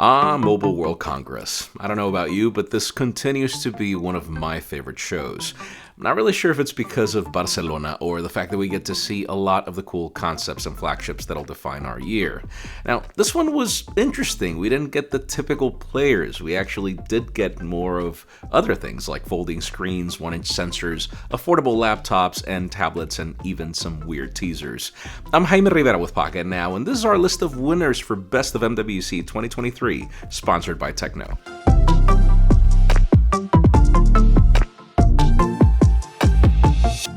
Mobile World Congress. I don't know about you, but this continues to be one of my favorite shows. I'm not really sure if it's because of Barcelona or the fact that we get to see a lot of the cool concepts and flagships that'll define our year. Now, this one was interesting. We didn't get the typical players. We actually did get more of other things like folding screens, 1-inch sensors, affordable laptops and tablets, and even some weird teasers. I'm Jaime Rivera with Pocketnow, and this is our list of winners for Best of MWC 2023, sponsored by Techno.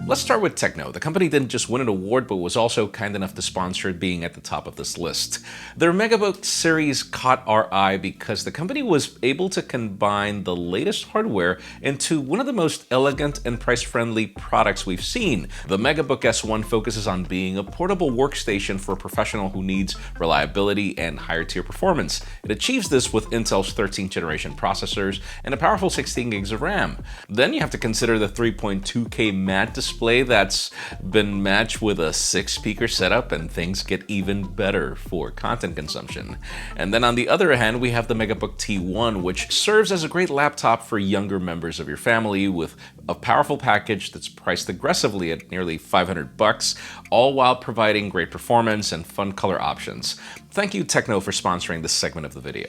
Let's start with Techno. The company didn't just win an award, but was also kind enough to sponsor it, being at the top of this list. Their MegaBook series caught our eye because the company was able to combine the latest hardware into one of the most elegant and price-friendly products we've seen. The MegaBook S1 focuses on being a portable workstation for a professional who needs reliability and higher-tier performance. It achieves this with Intel's 13th generation processors and a powerful 16 gigs of RAM. Then you have to consider the 3.2K matte display that's been matched with a 6-speaker setup, and things get even better for content consumption. And then on the other hand, we have the MegaBook T1, which serves as a great laptop for younger members of your family with a powerful package that's priced aggressively at nearly $500, all while providing great performance and fun color options. Thank you, Techno, for sponsoring this segment of the video.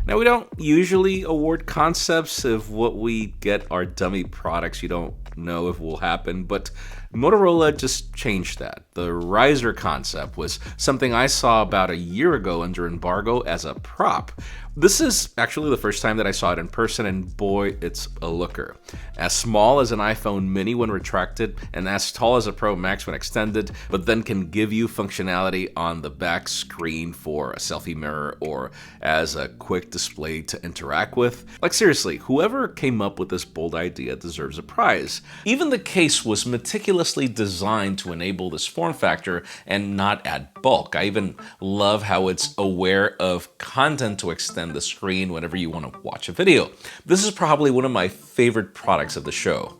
Now, we don't usually award concepts if what we get are dummy products you don't know if will happen, but Motorola just changed that. The RIZR concept was something I saw about a year ago under embargo as a prop. This is actually the first time that I saw it in person, and boy, it's a looker. As small as an iPhone mini when retracted, and as tall as a Pro Max when extended, but then can give you functionality on the back screen for a selfie mirror or as a quick display to interact with. Like seriously, whoever came up with this bold idea deserves a prize. Even the case was meticulously designed to enable this form factor and not add bulk. I even love how it's aware of content to extend the screen whenever you want to watch a video. This is probably one of my favorite products of the show.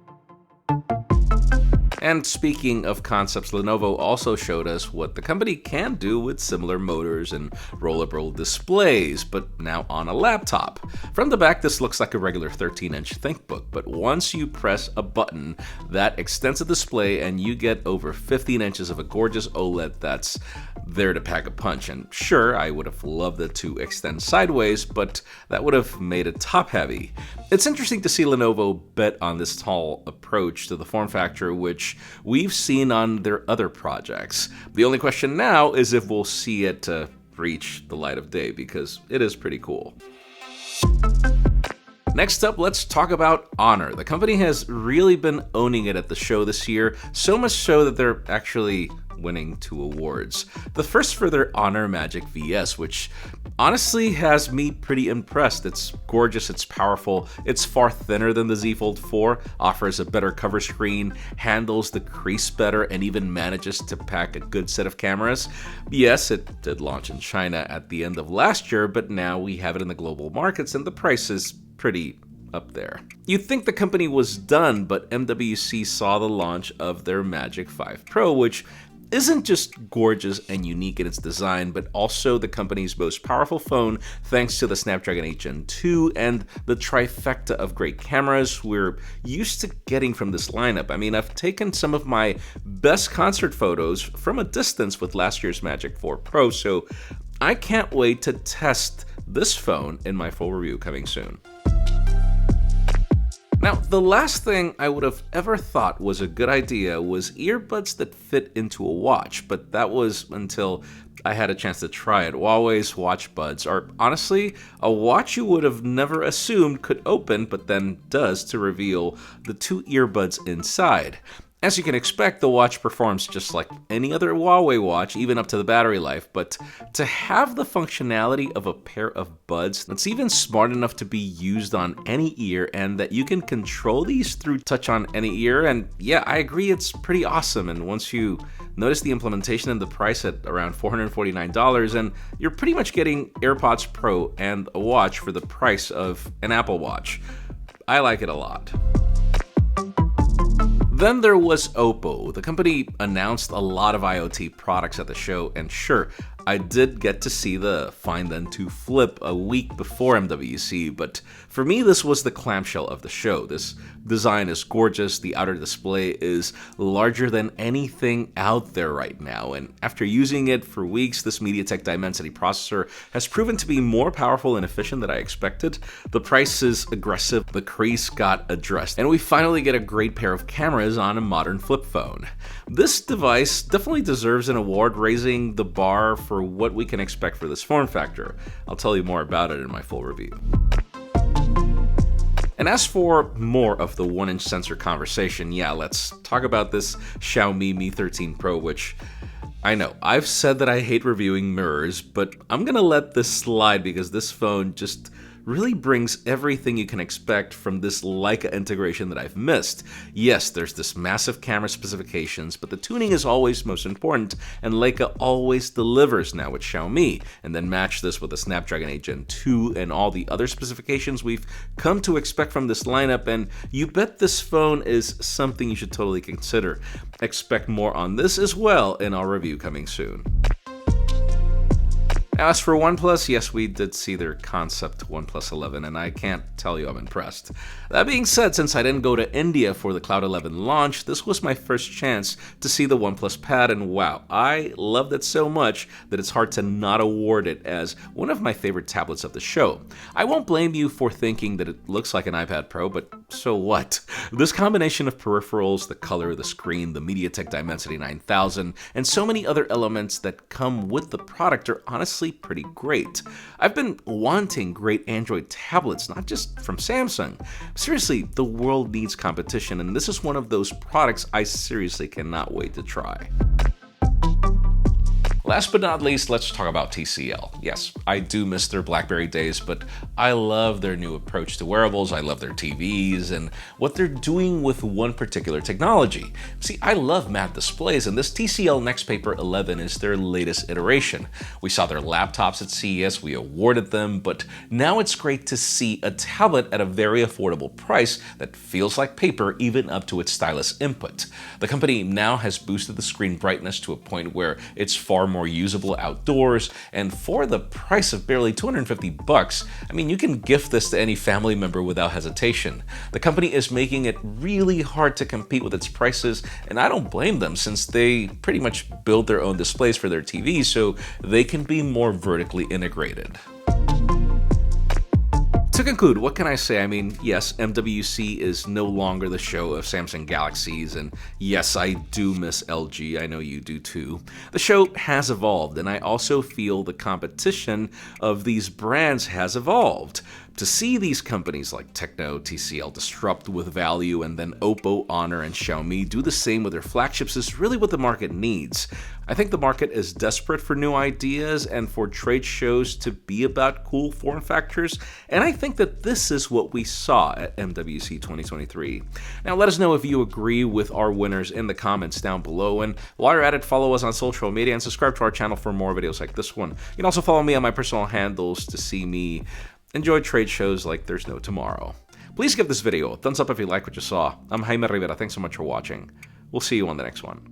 And speaking of concepts, Lenovo also showed us what the company can do with similar motors and rollable displays, but now on a laptop. From the back, this looks like a regular 13-inch ThinkBook, but once you press a button, that extends the display and you get over 15 inches of a gorgeous OLED that's there to pack a punch. And sure, I would have loved it to extend sideways, but that would have made it top-heavy. It's interesting to see Lenovo bet on this tall approach to the form factor, which we've seen on their other projects. The only question now is if we'll see it reach the light of day, because it is pretty cool. Next up, let's talk about Honor. The company has really been owning it at the show this year, so much so that they're actually winning 2 awards. The first for their Honor Magic VS, which honestly has me pretty impressed. It's gorgeous, it's powerful, it's far thinner than the Z Fold 4, offers a better cover screen, handles the crease better, and even manages to pack a good set of cameras. Yes, it did launch in China at the end of last year, but now we have it in the global markets and the price is pretty up there. You'd think the company was done, but MWC saw the launch of their Magic 5 Pro, which isn't just gorgeous and unique in its design, but also the company's most powerful phone thanks to the Snapdragon 8 Gen 2 and the trifecta of great cameras we're used to getting from this lineup. I mean, I've taken some of my best concert photos from a distance with last year's Magic 4 Pro, so I can't wait to test this phone in my full review coming soon. Now, the last thing I would have ever thought was a good idea was earbuds that fit into a watch, but that was until I had a chance to try it. Huawei's watch buds are honestly a watch you would have never assumed could open, but then does to reveal the 2 earbuds inside. As you can expect, the watch performs just like any other Huawei watch, even up to the battery life, but to have the functionality of a pair of buds that's even smart enough to be used on any ear and that you can control these through touch on any ear, and yeah, I agree, it's pretty awesome. And once you notice the implementation and the price at around $449, and you're pretty much getting AirPods Pro and a watch for the price of an Apple Watch. I like it a lot. Then there was Oppo. The company announced a lot of IoT products at the show, and sure, I did get to see the Find Then 2 Flip a week before MWC, but for me this was the clamshell of the show. This design is gorgeous, the outer display is larger than anything out there right now, and after using it for weeks, this MediaTek Dimensity processor has proven to be more powerful and efficient than I expected. The price is aggressive, the crease got addressed, and we finally get a great pair of cameras on a modern flip phone. This device definitely deserves an award, raising the bar for what we can expect for this form factor. I'll tell you more about it in my full review. And as for more of the 1-inch sensor conversation, yeah, let's talk about this Xiaomi Mi 13 Pro, which I know, I've said that I hate reviewing mirrors, but I'm gonna let this slide because this phone just really brings everything you can expect from this Leica integration that I've missed. Yes, there's this massive camera specifications, but the tuning is always most important, and Leica always delivers now with Xiaomi. And then match this with the Snapdragon 8 Gen 2 and all the other specifications we've come to expect from this lineup, and you bet this phone is something you should totally consider. Expect more on this as well in our review coming soon. As for OnePlus, yes, we did see their concept OnePlus 11, and I can't tell you I'm impressed. That being said, since I didn't go to India for the Cloud 11 launch, this was my first chance to see the OnePlus Pad, and wow, I loved it so much that it's hard to not award it as one of my favorite tablets of the show. I won't blame you for thinking that it looks like an iPad Pro, but so what? This combination of peripherals, the color, the screen, the MediaTek Dimensity 9000, and so many other elements that come with the product are honestly pretty great. I've been wanting great Android tablets, not just from Samsung. Seriously, the world needs competition, and this is one of those products I seriously cannot wait to try. Last but not least, let's talk about TCL. Yes, I do miss their BlackBerry days, but I love their new approach to wearables, I love their TVs, and what they're doing with one particular technology. See, I love matte displays, and this TCL Nextpaper 11 is their latest iteration. We saw their laptops at CES, we awarded them, but now it's great to see a tablet at a very affordable price that feels like paper even up to its stylus input. The company now has boosted the screen brightness to a point where it's far more usable outdoors, and for the price of barely $250, I mean, you can gift this to any family member without hesitation. The company is making it really hard to compete with its prices, and I don't blame them since they pretty much build their own displays for their TVs so they can be more vertically integrated. To conclude, what can I say? I mean, yes, MWC is no longer the show of Samsung Galaxies, and yes, I do miss LG, I know you do too. The show has evolved, and I also feel the competition of these brands has evolved. To see these companies like Techno, TCL disrupt with value, and then Oppo, Honor, and Xiaomi do the same with their flagships is really what the market needs. I think the market is desperate for new ideas and for trade shows to be about cool form factors, and I think that this is what we saw at MWC 2023. Now let us know if you agree with our winners in the comments down below, and while you're at it, follow us on social media and subscribe to our channel for more videos like this one. You can also follow me on my personal handles to see me enjoy trade shows like there's no tomorrow. Please give this video a thumbs up if you like what you saw. I'm Jaime Rivera, thanks so much for watching. We'll see you on the next one.